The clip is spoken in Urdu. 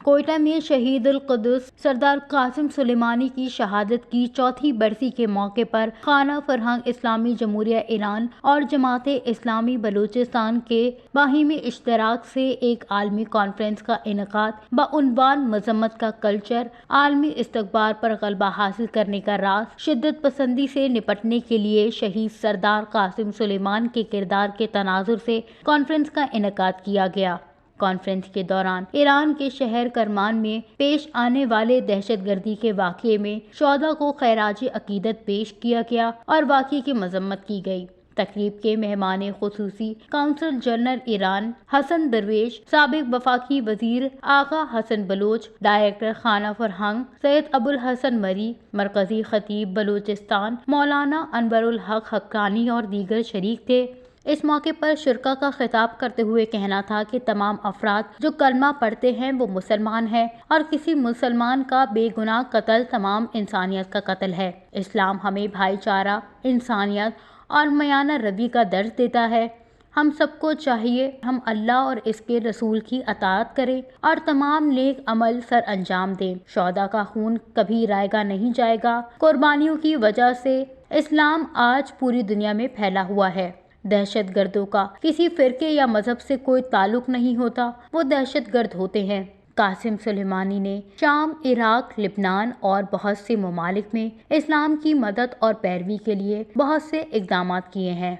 کوئٹہ میں شہید القدس سردار قاسم سلیمانی کی شہادت کی چوتھی برسی کے موقع پر خانہ فرہنگ اسلامی جمہوریہ ایران اور جماعت اسلامی بلوچستان کے باہمی اشتراک سے ایک عالمی کانفرنس کا انعقاد بعنوان مذمت کا کلچر، عالمی استکبار پر غلبہ حاصل کرنے کا راز، شدت پسندی سے نپٹنے کے لیے شہید سردار قاسم سلیمان کے کردار کے تناظر سے کانفرنس کا انعقاد کیا گیا۔ کانفرنس کے دوران ایران کے شہر کرمان میں پیش آنے والے دہشت گردی کے واقعے میں شہداء کو خراج عقیدت پیش کیا گیا اور واقعے کی مذمت کی گئی۔ تقریب کے مہمان خصوصی قونصل جنرل ایران حسن درویش، سابق وفاقی وزیر آغا حسن بلوچ، ڈائریکٹر خانہ فرہنگ سید ابوالحسن مری، مرکزی خطیب بلوچستان مولانا انور الحق حقانی اور دیگر شریک تھے۔ اس موقع پر شرکاء کا خطاب کرتے ہوئے کہنا تھا کہ تمام افراد جو کلمہ پڑھتے ہیں وہ مسلمان ہیں اور کسی مسلمان کا بے گناہ قتل تمام انسانیت کا قتل ہے۔ اسلام ہمیں بھائی چارہ، انسانیت اور میانہ روی کا درس دیتا ہے۔ ہم سب کو چاہیے ہم اللہ اور اس کے رسول کی اطاعت کریں اور تمام نیک عمل سر انجام دیں۔ شہداء کا خون کبھی رائیگاں نہیں جائے گا۔ قربانیوں کی وجہ سے اسلام آج پوری دنیا میں پھیلا ہوا ہے۔ دہشت گردوں کا کسی فرقے یا مذہب سے کوئی تعلق نہیں ہوتا، وہ دہشت گرد ہوتے ہیں۔ قاسم سلیمانی نے شام، عراق، لبنان اور بہت سے ممالک میں اسلام کی مدد اور پیروی کے لیے بہت سے اقدامات کیے ہیں۔